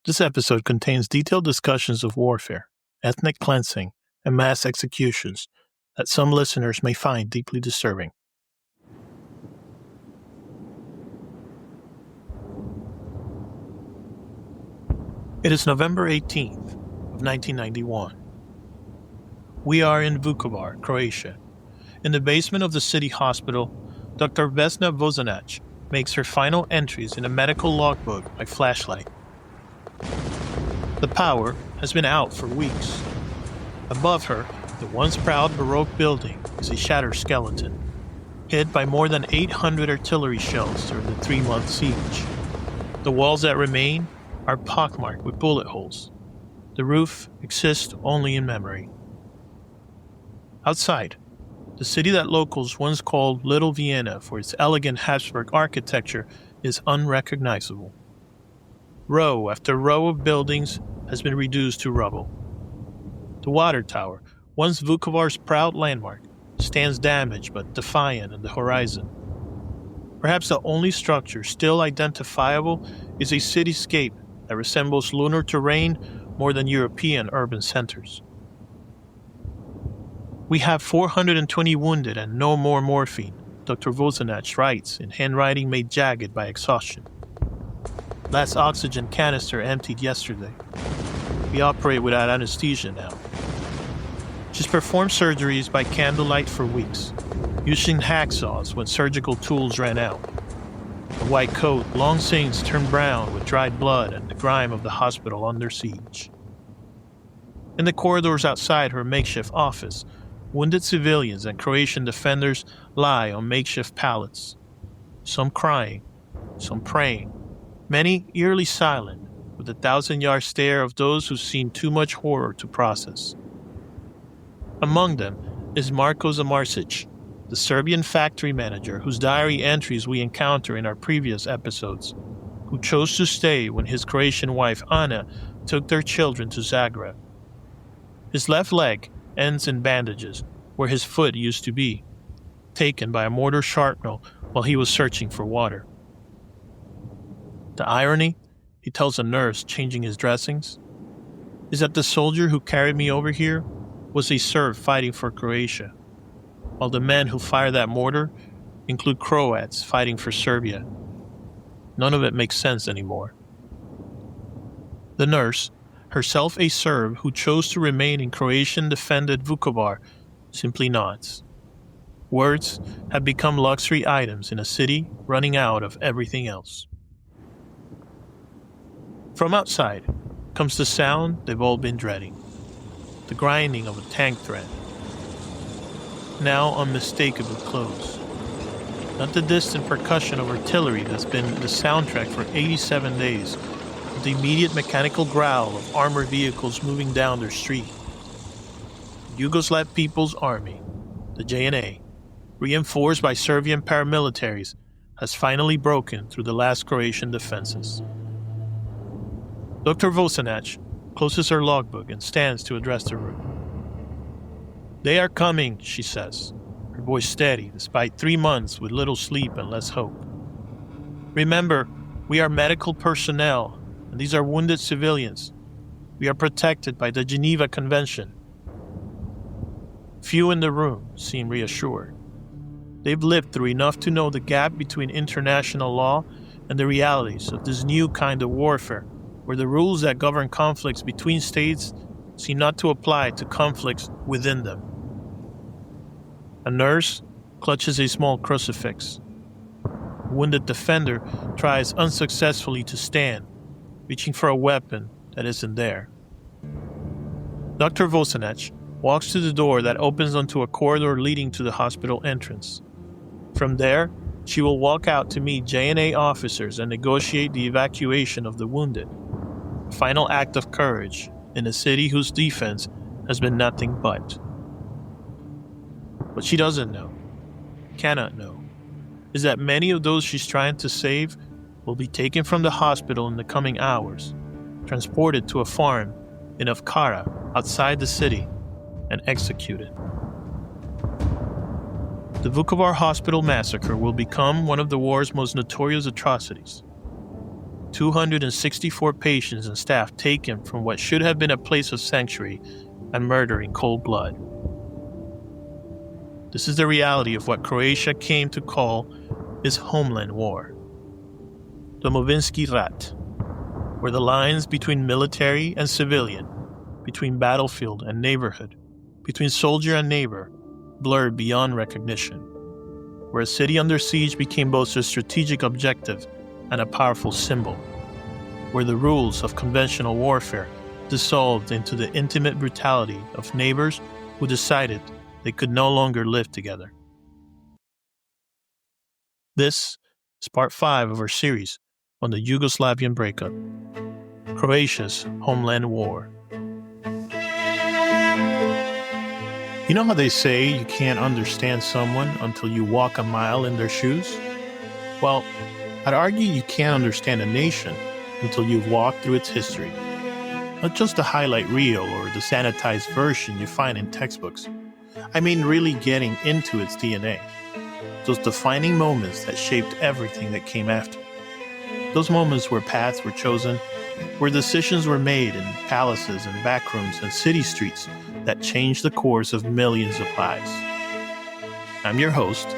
This episode contains detailed discussions of warfare, ethnic cleansing, and mass executions that some listeners may find deeply disturbing. It is November 18th of 1991. We are in Vukovar, Croatia. In the basement of the city hospital, Dr. Vesna Vozanac makes her final entries in a medical logbook by flashlight. The power has been out for weeks. Above her, the once proud Baroque building is a shattered skeleton, hit by more than 800 artillery shells during the 3-month siege. The walls that remain are pockmarked with bullet holes. The roof exists only in memory. Outside, the city that locals once called Little Vienna for its elegant Habsburg architecture is unrecognizable. Row after row of buildings has been reduced to rubble. The water tower, once Vukovar's proud landmark, stands damaged but defiant on the horizon. Perhaps the only structure still identifiable is a cityscape that resembles lunar terrain more than European urban centers. We have 420 wounded and no more morphine, Dr. Vozanac writes in handwriting made jagged by exhaustion. Last oxygen canister emptied yesterday. We operate without anesthesia now. She's performed surgeries by candlelight for weeks, using hacksaws when surgical tools ran out. The white coat long since turned brown with dried blood and the grime of the hospital under siege. In the corridors outside her makeshift office, wounded civilians and Croatian defenders lie on makeshift pallets, some crying, some praying, many eerily silent, with the 1,000-yard stare of those who've seen too much horror to process. Among them is Marko Zamarsic, the Serbian factory manager whose diary entries we encounter in our previous episodes, who chose to stay when his Croatian wife Ana took their children to Zagreb. His left leg ends in bandages where his foot used to be, taken by a mortar shrapnel while he was searching for water. The irony, he tells a nurse changing his dressings, is that the soldier who carried me over here was a Serb fighting for Croatia, while the men who fired that mortar include Croats fighting for Serbia. None of it makes sense anymore. The nurse, herself a Serb who chose to remain in Croatian-defended Vukovar, simply nods. Words have become luxury items in a city running out of everything else. From outside comes the sound they've all been dreading, the grinding of a tank thread, now unmistakably close. Not the distant percussion of artillery that's been the soundtrack for 87 days, but the immediate mechanical growl of armored vehicles moving down their street. The Yugoslav People's Army, the JNA, reinforced by Serbian paramilitaries, has finally broken through the last Croatian defenses. Dr. Vozanac closes her logbook and stands to address the room. They are coming, she says, her voice steady despite 3 months with little sleep and less hope. Remember, we are medical personnel, and these are wounded civilians. We are protected by the Geneva Convention. Few in the room seem reassured. They've lived through enough to know the gap between international law and the realities of this new kind of warfare, where the rules that govern conflicts between states seem not to apply to conflicts within them. A nurse clutches a small crucifix. A wounded defender tries unsuccessfully to stand, reaching for a weapon that isn't there. Dr. Vozanac walks to the door that opens onto a corridor leading to the hospital entrance. From there, she will walk out to meet JNA officers and negotiate the evacuation of the wounded. A final act of courage in a city whose defense has been nothing but. What she doesn't know, cannot know, is that many of those she's trying to save will be taken from the hospital in the coming hours, transported to a farm in Avkara outside the city, and executed. The Vukovar hospital massacre will become one of the war's most notorious atrocities. 264 patients and staff taken from what should have been a place of sanctuary and murder in cold blood. This is the reality of what Croatia came to call its Homeland War. Domovinski Rat, where the lines between military and civilian, between battlefield and neighborhood, between soldier and neighbor, blurred beyond recognition, where a city under siege became both a strategic objective and a powerful symbol, where the rules of conventional warfare dissolved into the intimate brutality of neighbors who decided they could no longer live together. This is part 5 of our series on the Yugoslavian breakup, Croatia's Homeland War. You know how they say you can't understand someone until you walk a mile in their shoes? Well, I'd argue you can't understand a nation until you've walked through its history. Not just the highlight reel or the sanitized version you find in textbooks. I mean really getting into its DNA. Those defining moments that shaped everything that came after. Those moments where paths were chosen, where decisions were made in palaces and backrooms and city streets that changed the course of millions of lives. I'm your host,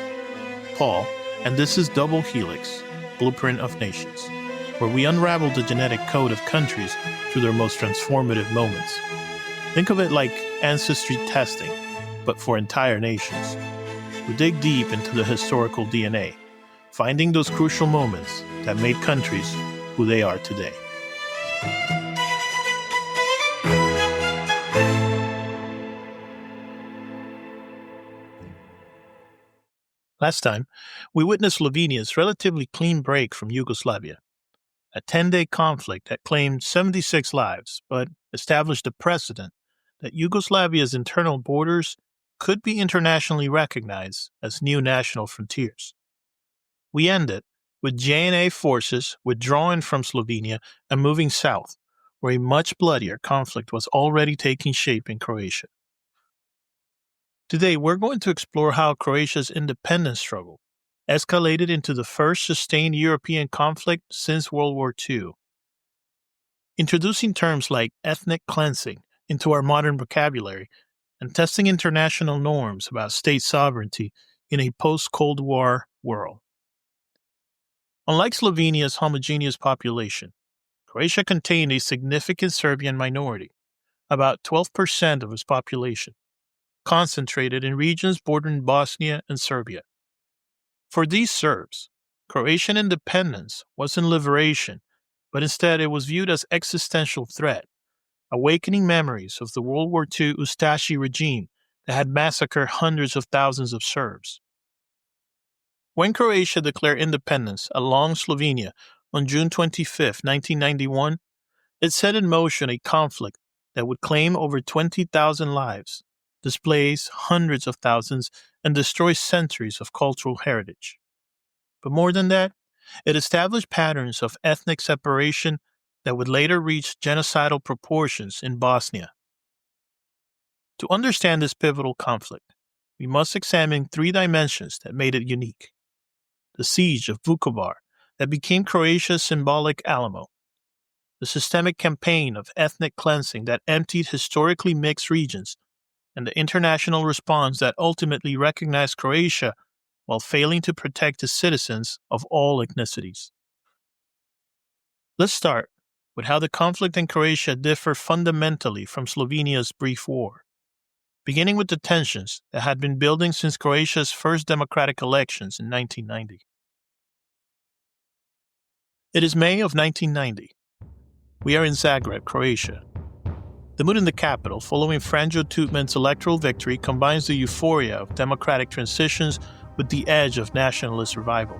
Paul, and this is Double Helix, Blueprint of Nations, where we unravel the genetic code of countries through their most transformative moments. Think of it like ancestry testing, but for entire nations. We dig deep into the historical DNA, finding those crucial moments that made countries who they are today. Last time, we witnessed Slovenia's relatively clean break from Yugoslavia, a 10-day conflict that claimed 76 lives, but established a precedent that Yugoslavia's internal borders could be internationally recognized as new national frontiers. We ended with JNA forces withdrawing from Slovenia and moving south, where a much bloodier conflict was already taking shape in Croatia. Today, we're going to explore how Croatia's independence struggle escalated into the first sustained European conflict since World War II. Introducing terms like ethnic cleansing into our modern vocabulary and testing international norms about state sovereignty in a post-Cold War world. Unlike Slovenia's homogeneous population, Croatia contained a significant Serbian minority, about 12% of its population, concentrated in regions bordering Bosnia and Serbia. For these Serbs, Croatian independence wasn't liberation, but instead it was viewed as existential threat, awakening memories of the World War II Ustashi regime that had massacred hundreds of thousands of Serbs. When Croatia declared independence along Slovenia on June 25, 1991, it set in motion a conflict that would claim over 20,000 lives, displace hundreds of thousands, and destroy centuries of cultural heritage. But more than that, it established patterns of ethnic separation that would later reach genocidal proportions in Bosnia. To understand this pivotal conflict, we must examine 3 dimensions that made it unique. The siege of Vukovar that became Croatia's symbolic Alamo, the systemic campaign of ethnic cleansing that emptied historically mixed regions, and the international response that ultimately recognized Croatia while failing to protect its citizens of all ethnicities. Let's start with how the conflict in Croatia differed fundamentally from Slovenia's brief war, beginning with the tensions that had been building since Croatia's first democratic elections in 1990. It is May of 1990. We are in Zagreb, Croatia. The mood in the capital following Franjo Tuđman's electoral victory combines the euphoria of democratic transitions with the edge of nationalist revival.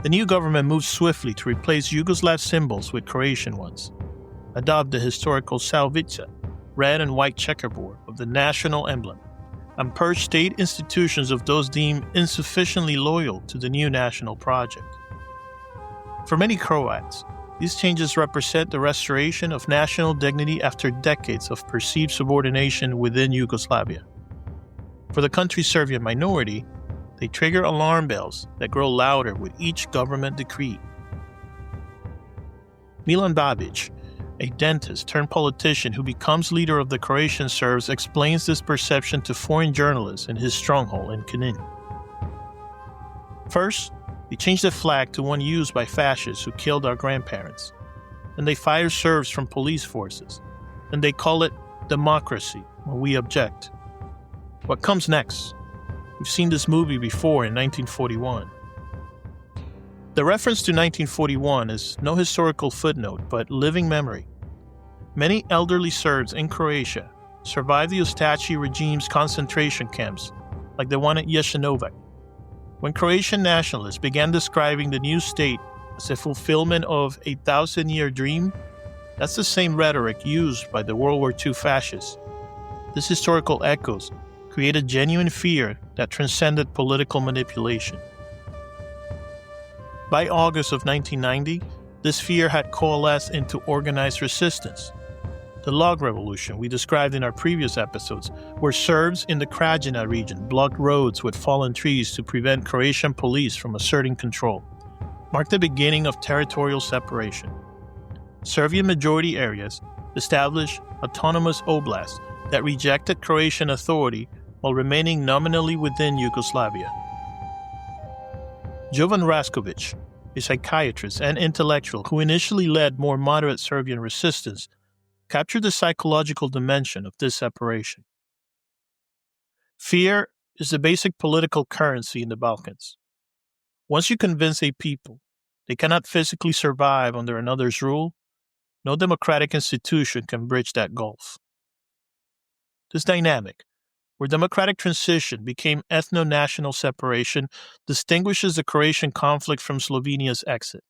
The new government moved swiftly to replace Yugoslav symbols with Croatian ones, adopt the historical salvica, red and white checkerboard of the national emblem, and purge state institutions of those deemed insufficiently loyal to the new national project. For many Croats, these changes represent the restoration of national dignity after decades of perceived subordination within Yugoslavia. For the country's Serbian minority, they trigger alarm bells that grow louder with each government decree. Milan Babic, a dentist turned politician who becomes leader of the Croatian Serbs, explains this perception to foreign journalists in his stronghold in Knin. First, they changed the flag to one used by fascists who killed our grandparents. Then they fire Serbs from police forces. Then they call it democracy when we object. What comes next? We've seen this movie before in 1941. The reference to 1941 is no historical footnote, but living memory. Many elderly Serbs in Croatia survived the Ustashi regime's concentration camps, like the one at Jasenovac. When Croatian nationalists began describing the new state as a fulfillment of a 1,000-year dream, that's the same rhetoric used by the World War II fascists. This historical echoes created genuine fear that transcended political manipulation. By August of 1990, this fear had coalesced into organized resistance. The log revolution we described in our previous episodes, where Serbs in the Krajina region blocked roads with fallen trees to prevent Croatian police from asserting control, marked the beginning of territorial separation. Serbian majority areas established autonomous oblasts that rejected Croatian authority while remaining nominally within Yugoslavia. Jovan Raskovic, a psychiatrist and intellectual who initially led more moderate Serbian resistance, captured the psychological dimension of this separation. Fear is the basic political currency in the Balkans. Once you convince a people they cannot physically survive under another's rule, no democratic institution can bridge that gulf. This dynamic, where democratic transition became ethno-national separation, distinguishes the Croatian conflict from Slovenia's exit.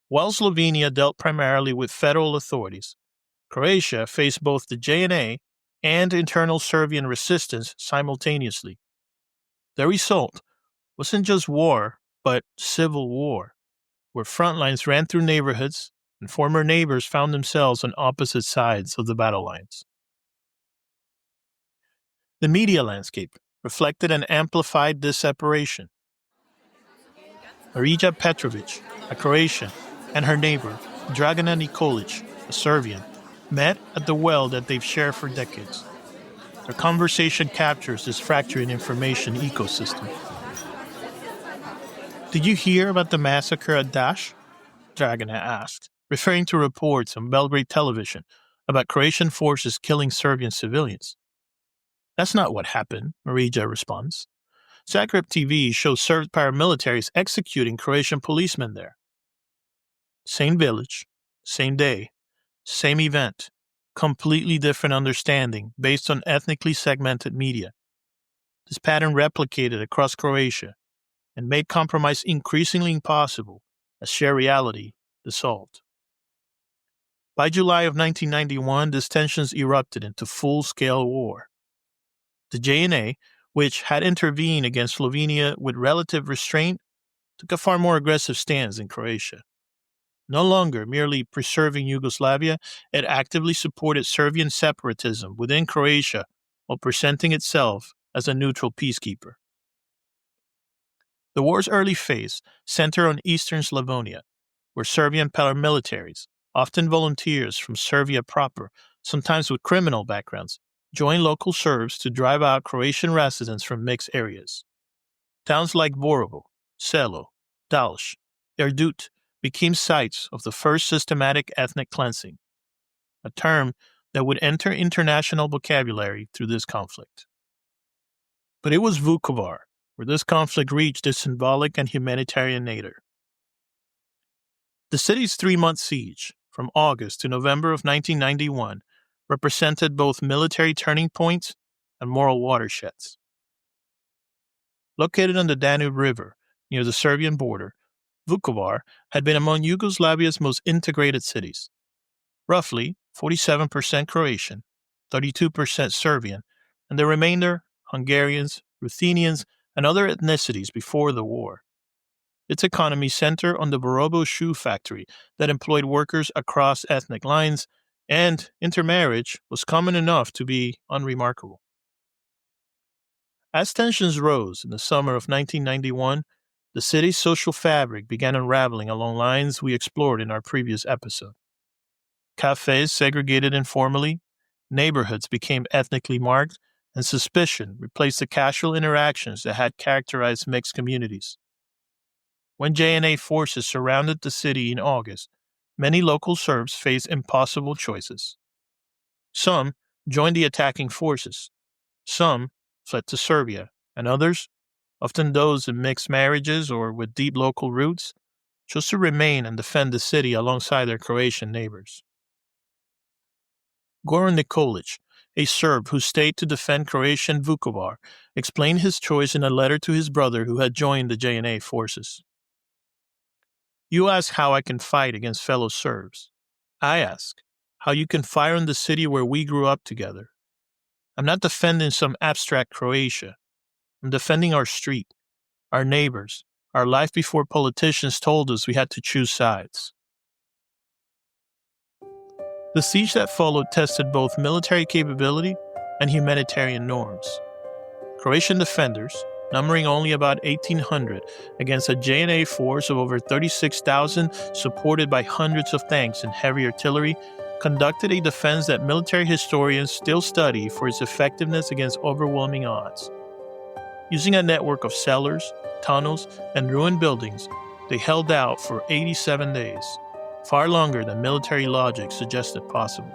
While Slovenia dealt primarily with federal authorities, Croatia faced both the JNA and internal Serbian resistance simultaneously. The result wasn't just war, but civil war, where front lines ran through neighborhoods and former neighbors found themselves on opposite sides of the battle lines. The media landscape reflected and amplified this separation. Marija Petrovic, a Croatian, and her neighbor, Dragana Nikolic, a Serbian, met at the well that they've shared for decades. Their conversation captures this fracturing information ecosystem. Did you hear about the massacre at Dash? Dragana asked, referring to reports on Belgrade television about Croatian forces killing Serbian civilians. That's not what happened, Marija responds. Zagreb TV shows Serb paramilitaries executing Croatian policemen there. Same village, same day, same event, completely different understanding based on ethnically segmented media. This pattern replicated across Croatia and made compromise increasingly impossible as shared reality dissolved. By July of 1991, these tensions erupted into full-scale war. The JNA, which had intervened against Slovenia with relative restraint, took a far more aggressive stance in Croatia. No longer merely preserving Yugoslavia, it actively supported Serbian separatism within Croatia while presenting itself as a neutral peacekeeper. The war's early phase centered on eastern Slavonia, where Serbian paramilitaries, often volunteers from Serbia proper, sometimes with criminal backgrounds, joined local Serbs to drive out Croatian residents from mixed areas. Towns like Borovo, Selo, Dalj, Erdut became sites of the first systematic ethnic cleansing, a term that would enter international vocabulary through this conflict. But it was Vukovar where this conflict reached its symbolic and humanitarian nadir. The city's 3-month siege, from August to November of 1991, represented both military turning points and moral watersheds. Located on the Danube River, near the Serbian border, Vukovar had been among Yugoslavia's most integrated cities. Roughly 47% Croatian, 32% Serbian, and the remainder Hungarians, Ruthenians, and other ethnicities before the war. Its economy centered on the Borovo shoe factory that employed workers across ethnic lines, and intermarriage was common enough to be unremarkable. As tensions rose in the summer of 1991, the city's social fabric began unraveling along lines we explored in our previous episode. Cafes segregated informally, neighborhoods became ethnically marked, and suspicion replaced the casual interactions that had characterized mixed communities. When JNA forces surrounded the city in August, many local Serbs faced impossible choices. Some joined the attacking forces, some fled to Serbia, and others, often those in mixed marriages or with deep local roots, chose to remain and defend the city alongside their Croatian neighbors. Goran Nikolic, a Serb who stayed to defend Croatian Vukovar, explained his choice in a letter to his brother who had joined the JNA forces. You ask how I can fight against fellow Serbs. I ask how you can fire on the city where we grew up together. I'm not defending some abstract Croatia. I'm defending our street, our neighbors, our life before politicians told us we had to choose sides. The siege that followed tested both military capability and humanitarian norms. Croatian defenders, numbering only about 1,800 against a JNA force of over 36,000 supported by hundreds of tanks and heavy artillery, conducted a defense that military historians still study for its effectiveness against overwhelming odds. Using a network of cellars, tunnels, and ruined buildings, they held out for 87 days, far longer than military logic suggested possible.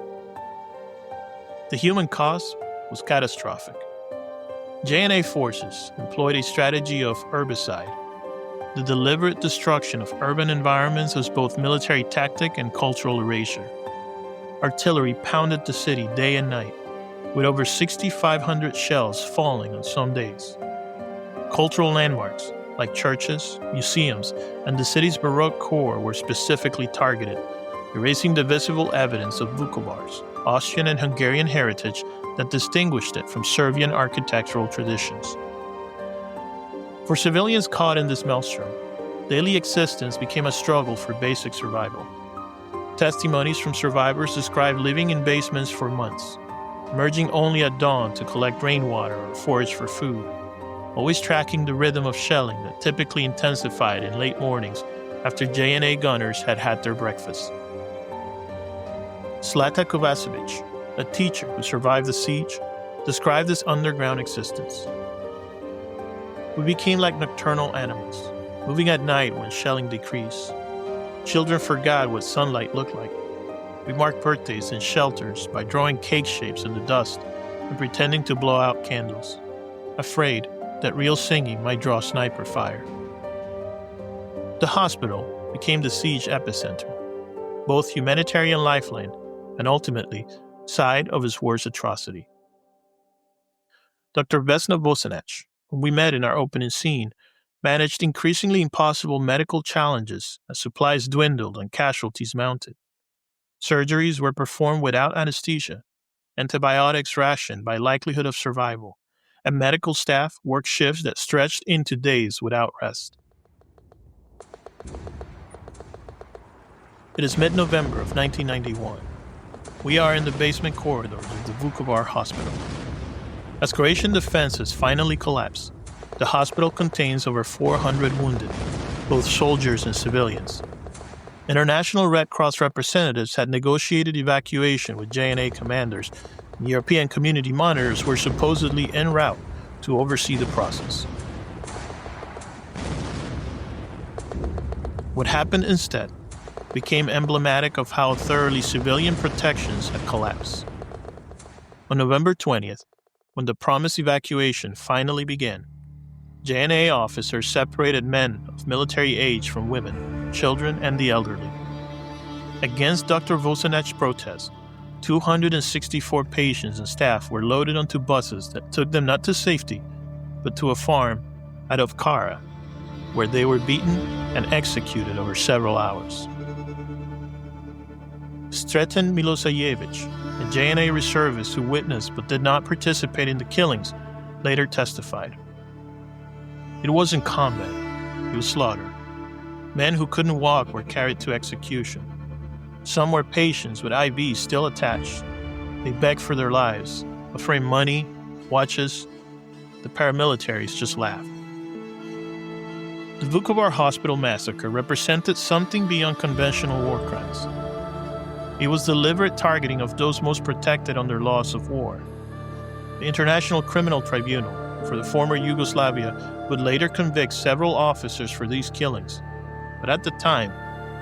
The human cost was catastrophic. JNA forces employed a strategy of herbicide. The deliberate destruction of urban environments was both military tactic and cultural erasure. Artillery pounded the city day and night, with over 6,500 shells falling on some days. Cultural landmarks, like churches, museums, and the city's Baroque core were specifically targeted, erasing the visible evidence of Vukovar's Austrian and Hungarian heritage that distinguished it from Serbian architectural traditions. For civilians caught in this maelstrom, daily existence became a struggle for basic survival. Testimonies from survivors describe living in basements for months, emerging only at dawn to collect rainwater or forage for food, always tracking the rhythm of shelling that typically intensified in late mornings after JNA gunners had had their breakfast. Zlata Kovacevic, a teacher who survived the siege, described this underground existence. We became like nocturnal animals, moving at night when shelling decreased. Children forgot what sunlight looked like. We marked birthdays in shelters by drawing cake shapes in the dust and pretending to blow out candles, afraid that real singing might draw sniper fire. The hospital became the siege epicenter, both humanitarian lifeline and ultimately site of his worst atrocity. Dr. Vesna Vosanac, whom we met in our opening scene, managed increasingly impossible medical challenges as supplies dwindled and casualties mounted. Surgeries were performed without anesthesia, antibiotics rationed by likelihood of survival, and medical staff worked shifts that stretched into days without rest. It is mid-November of 1991. We are in the basement corridors of the Vukovar hospital. As Croatian defenses finally collapsed, the hospital contains over 400 wounded, both soldiers and civilians. International Red Cross representatives had negotiated evacuation with JNA commanders, and European community monitors were supposedly en route to oversee the process. What happened instead became emblematic of how thoroughly civilian protections had collapsed. On November 20th, when the promised evacuation finally began, JNA officers separated men of military age from women, children, and the elderly. Against Dr. Vosanac's protest, 264 patients and staff were loaded onto buses that took them not to safety, but to a farm at Ovkara, where they were beaten and executed over several hours. Sreten Milosajevic, a JNA reservist who witnessed but did not participate in the killings, later testified. It wasn't combat, it was slaughter. Men who couldn't walk were carried to execution. Some were patients with IVs still attached. They begged for their lives, offering money, watches. The paramilitaries just laughed. The Vukovar hospital massacre represented something beyond conventional war crimes. It was deliberate targeting of those most protected under laws of war. The International Criminal Tribunal for the former Yugoslavia would later convict several officers for these killings, but at the time,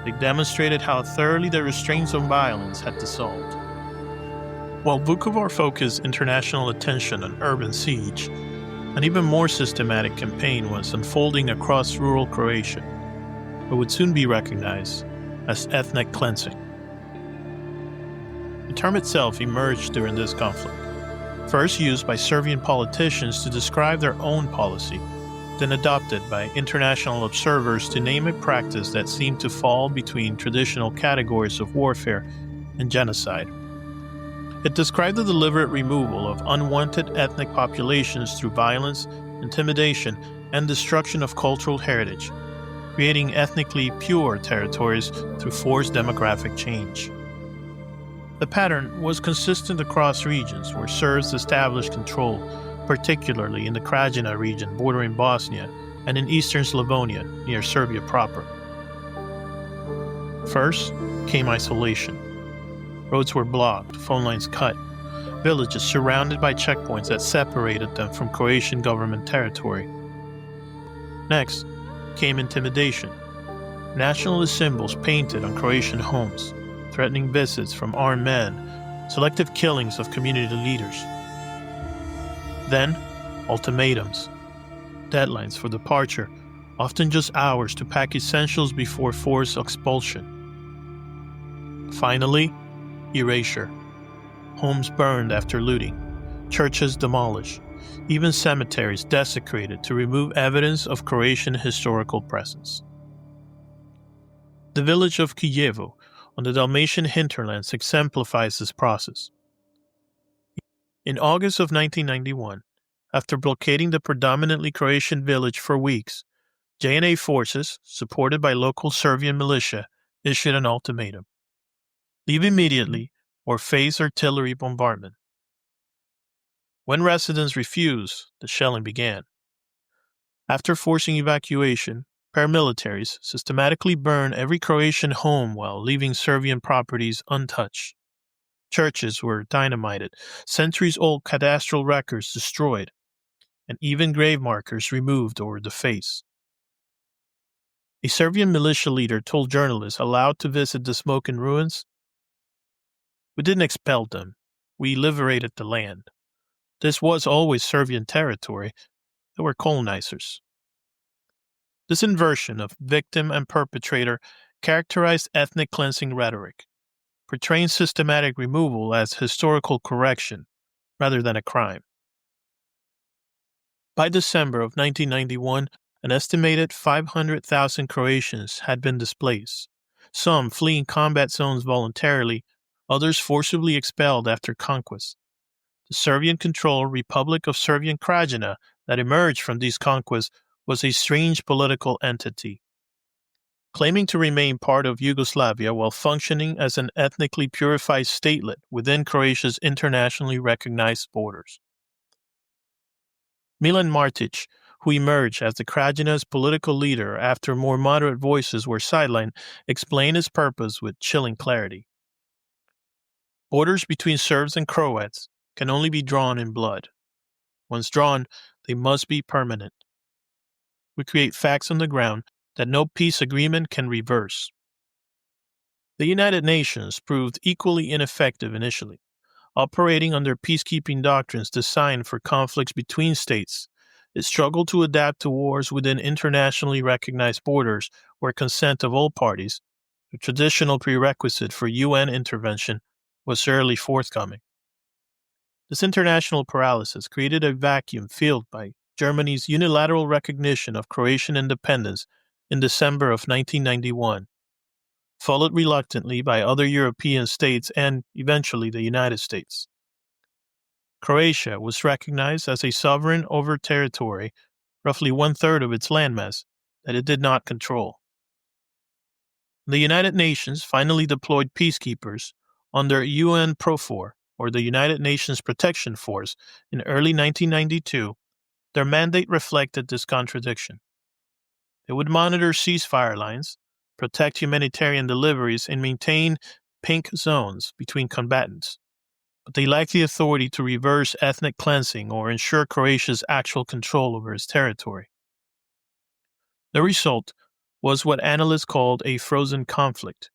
they demonstrated how thoroughly the restraints on violence had dissolved. While Vukovar focused international attention on urban siege, an even more systematic campaign was unfolding across rural Croatia, but would soon be recognized as ethnic cleansing. The term itself emerged during this conflict, first used by Serbian politicians to describe their own policy, then adopted by international observers to name a practice that seemed to fall between traditional categories of warfare and genocide. It described the deliberate removal of unwanted ethnic populations through violence, intimidation, and destruction of cultural heritage, creating ethnically pure territories through forced demographic change. The pattern was consistent across regions where Serbs established control, particularly in the Krajina region bordering Bosnia and in eastern Slavonia near Serbia proper. First came isolation. Roads were blocked, phone lines cut, villages surrounded by checkpoints that separated them from Croatian government territory. Next came intimidation. Nationalist symbols painted on Croatian homes, threatening visits from armed men, selective killings of community leaders. Then, ultimatums, deadlines for departure, often just hours to pack essentials before forced expulsion. Finally, erasure. Homes burned after looting, churches demolished, even cemeteries desecrated to remove evidence of Croatian historical presence. The village of Kijevo on the Dalmatian hinterlands exemplifies this process. In August of 1991, after blockading the predominantly Croatian village for weeks, JNA forces, supported by local Serbian militia, issued an ultimatum. Leave immediately or face artillery bombardment. When residents refused, the shelling began. After forcing evacuation, paramilitaries systematically burned every Croatian home while leaving Serbian properties untouched. Churches were dynamited, centuries-old cadastral records destroyed, and even grave markers removed or defaced. A Serbian militia leader told journalists allowed to visit the smoking ruins, "We didn't expel them. We liberated the land. This was always Serbian territory. They were colonizers." This inversion of victim and perpetrator characterized ethnic cleansing rhetoric, portraying systematic removal as historical correction rather than a crime. By December of 1991, an estimated 500,000 Croatians had been displaced, some fleeing combat zones voluntarily, others forcibly expelled after conquest. The Serbian-controlled Republic of Serbian Krajina that emerged from these conquests was a strange political entity, claiming to remain part of Yugoslavia while functioning as an ethnically purified statelet within Croatia's internationally recognized borders. Milan Martic, who emerged as the Krajina's political leader after more moderate voices were sidelined, explained his purpose with chilling clarity. Borders between Serbs and Croats can only be drawn in blood. Once drawn, they must be permanent. We create facts on the ground that no peace agreement can reverse. The United Nations proved equally ineffective initially, operating under peacekeeping doctrines designed for conflicts between states. It struggled to adapt to wars within internationally recognized borders where consent of all parties, the traditional prerequisite for UN intervention, was rarely forthcoming. This international paralysis created a vacuum filled by Germany's unilateral recognition of Croatian independence in December of 1991, followed reluctantly by other European states and, eventually, the United States. Croatia was recognized as a sovereign over territory, roughly one-third of its landmass, that it did not control. The United Nations finally deployed peacekeepers under UN PROFOR, or the United Nations Protection Force, in early 1992. Their mandate reflected this contradiction. They would monitor ceasefire lines, protect humanitarian deliveries, and maintain pink zones between combatants. But they lacked the authority to reverse ethnic cleansing or ensure Croatia's actual control over its territory. The result was what analysts called a frozen conflict,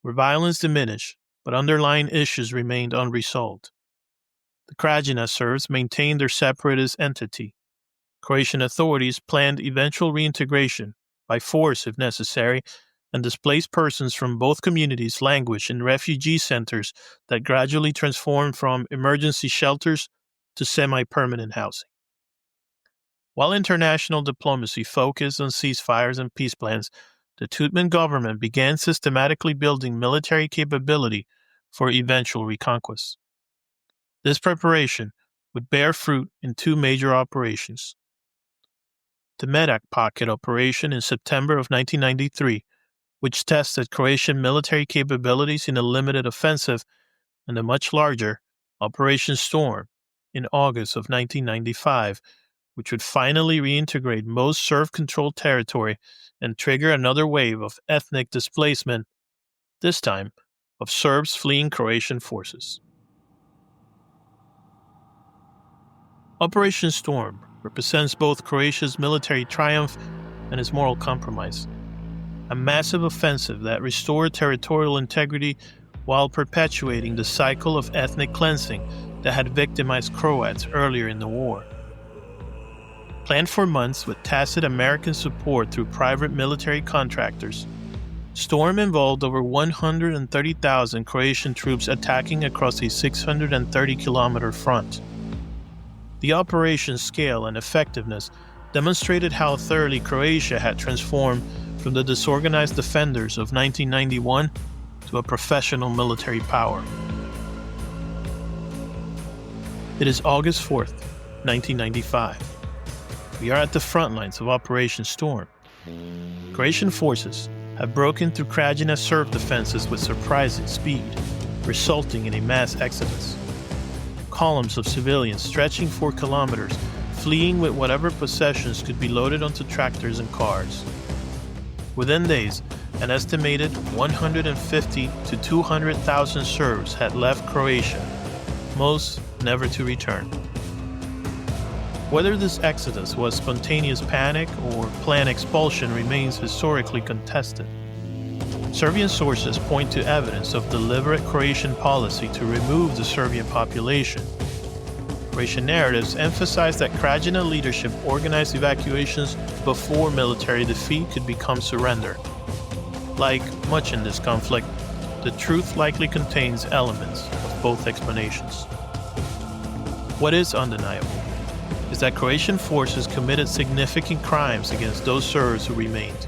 where violence diminished, but underlying issues remained unresolved. The Krajina Serbs maintained their separatist entity. Croatian authorities planned eventual reintegration, by force if necessary, and displaced persons from both communities languished in refugee centers that gradually transformed from emergency shelters to semi-permanent housing. While international diplomacy focused on ceasefires and peace plans, the Tutman government began systematically building military capability for eventual reconquest. This preparation would bear fruit in two major operations. The Medak Pocket operation in September of 1993, which tested Croatian military capabilities in a limited offensive, and the much larger Operation Storm in August of 1995, which would finally reintegrate most Serb-controlled territory and trigger another wave of ethnic displacement, this time of Serbs fleeing Croatian forces. Operation Storm represents both Croatia's military triumph and its moral compromise. A massive offensive that restored territorial integrity while perpetuating the cycle of ethnic cleansing that had victimized Croats earlier in the war. Planned for months with tacit American support through private military contractors, Storm involved over 130,000 Croatian troops attacking across a 630-kilometer front. The operation's scale and effectiveness demonstrated how thoroughly Croatia had transformed from the disorganized defenders of 1991 to a professional military power. It is August 4th, 1995. We are at the front lines of Operation Storm. Croatian forces have broken through Krajina Serb defenses with surprising speed, resulting in a mass exodus. Columns of civilians stretching for kilometers, fleeing with whatever possessions could be loaded onto tractors and cars. Within days, an estimated 150 to 200,000 Serbs had left Croatia, most never to return. Whether this exodus was spontaneous panic or planned expulsion remains historically contested. Serbian sources point to evidence of deliberate Croatian policy to remove the Serbian population. Croatian narratives emphasize that Krajina leadership organized evacuations before military defeat could become surrender. Like much in this conflict, the truth likely contains elements of both explanations. What is undeniable is that Croatian forces committed significant crimes against those Serbs who remained,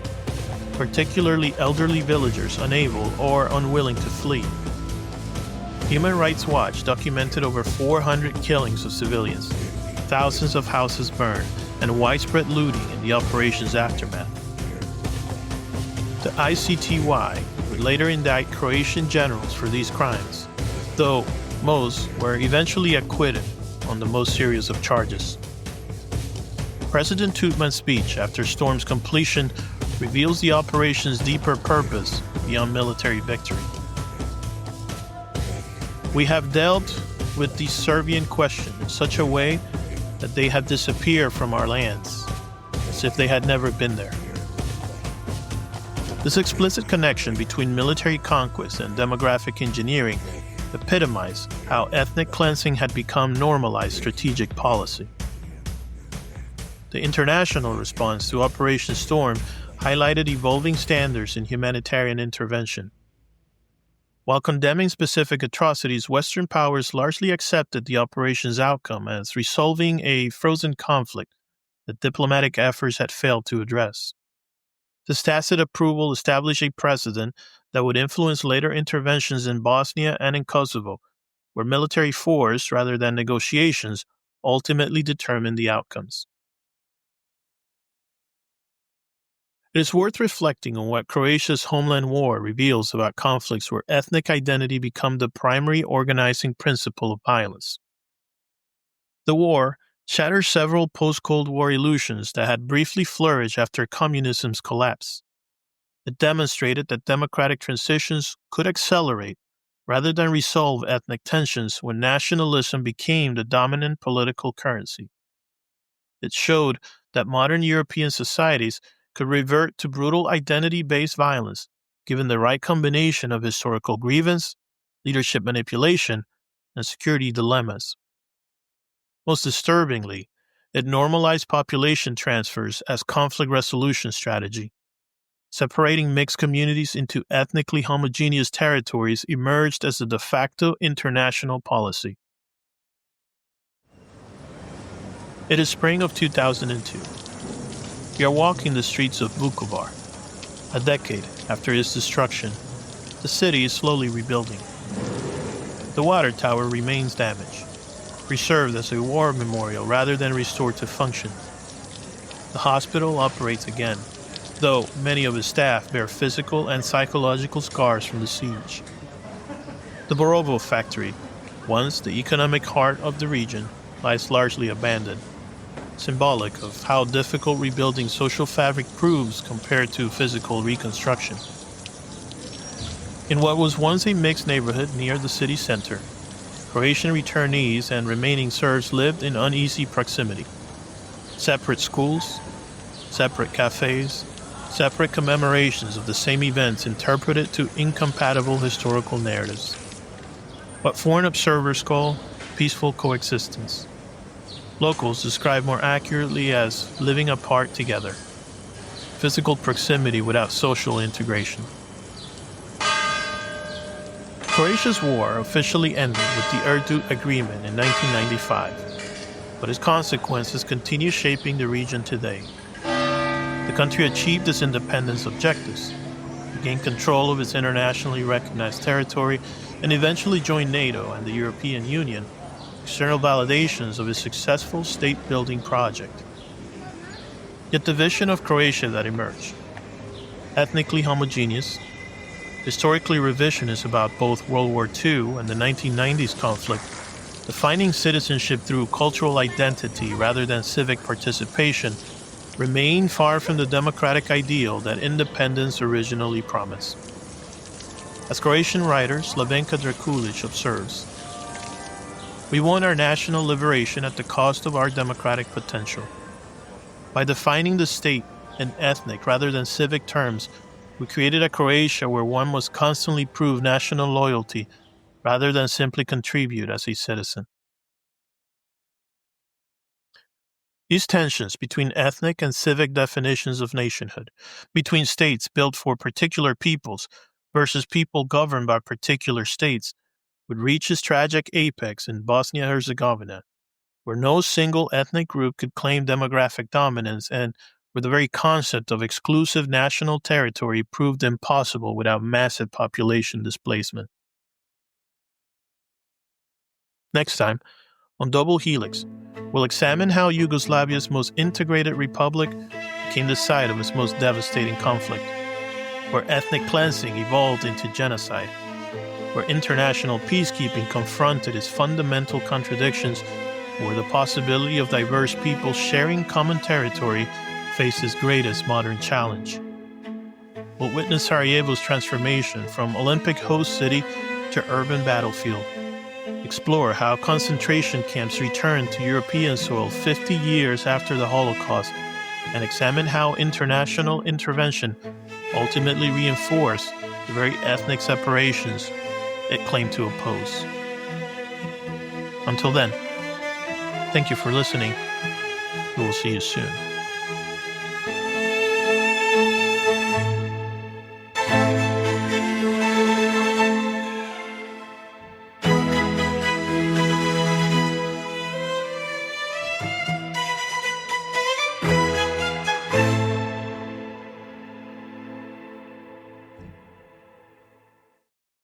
particularly elderly villagers unable or unwilling to flee. Human Rights Watch documented over 400 killings of civilians, thousands of houses burned, and widespread looting in the operation's aftermath. The ICTY would later indict Croatian generals for these crimes, though most were eventually acquitted on the most serious of charges. President Tutman's speech after Storm's completion reveals the operation's deeper purpose beyond military victory. We have dealt with the Serbian question in such a way that they have disappeared from our lands, as if they had never been there. This explicit connection between military conquest and demographic engineering epitomized how ethnic cleansing had become normalized strategic policy. The international response to Operation Storm highlighted evolving standards in humanitarian intervention. While condemning specific atrocities, Western powers largely accepted the operation's outcome as resolving a frozen conflict that diplomatic efforts had failed to address. This tacit approval established a precedent that would influence later interventions in Bosnia and in Kosovo, where military force, rather than negotiations, ultimately determined the outcomes. It is worth reflecting on what Croatia's Homeland War reveals about conflicts where ethnic identity become the primary organizing principle of violence. The war shatters several post-Cold War illusions that had briefly flourished after communism's collapse. It demonstrated that democratic transitions could accelerate rather than resolve ethnic tensions when nationalism became the dominant political currency. It showed that modern European societies could revert to brutal identity-based violence given the right combination of historical grievance, leadership manipulation, and security dilemmas. Most disturbingly, it normalized population transfers as conflict resolution strategy. Separating mixed communities into ethnically homogeneous territories emerged as a de facto international policy. It is spring of 2002. We are walking the streets of Vukovar. A decade after its destruction, the city is slowly rebuilding. The water tower remains damaged, preserved as a war memorial rather than restored to function. The hospital operates again, though many of its staff bear physical and psychological scars from the siege. The Borovo factory, once the economic heart of the region, lies largely abandoned, symbolic of how difficult rebuilding social fabric proves compared to physical reconstruction. In what was once a mixed neighborhood near the city center, Croatian returnees and remaining Serbs lived in uneasy proximity. Separate schools, separate cafes, separate commemorations of the same events interpreted to incompatible historical narratives. What foreign observers call peaceful coexistence. Locals describe more accurately as living apart together. Physical proximity without social integration. Croatia's war officially ended with the Erdut Agreement in 1995, but its consequences continue shaping the region today. The country achieved its independence objectives, gained control of its internationally recognized territory, and eventually joined NATO and the European Union, external validations of its successful state-building project. Yet the vision of Croatia that emerged, ethnically homogeneous, historically revisionist about both World War II and the 1990s conflict, defining citizenship through cultural identity rather than civic participation, remain far from the democratic ideal that independence originally promised. As Croatian writer Slavenka Drakulic observes, "We won our national liberation at the cost of our democratic potential. By defining the state in ethnic rather than civic terms, we created a Croatia where one must constantly prove national loyalty rather than simply contribute as a citizen." These tensions between ethnic and civic definitions of nationhood, between states built for particular peoples versus people governed by particular states, would reach its tragic apex in Bosnia-Herzegovina, where no single ethnic group could claim demographic dominance and where the very concept of exclusive national territory proved impossible without massive population displacement. Next time, on Double Helix, we'll examine how Yugoslavia's most integrated republic became the site of its most devastating conflict, where ethnic cleansing evolved into genocide, where international peacekeeping confronted its fundamental contradictions, where the possibility of diverse people sharing common territory faced its greatest modern challenge. We'll witness Sarajevo's transformation from Olympic host city to urban battlefield, explore how concentration camps returned to European soil 50 years after the Holocaust, and examine how international intervention ultimately reinforced the very ethnic separations it claimed to oppose. Until then, thank you for listening. We will see you soon.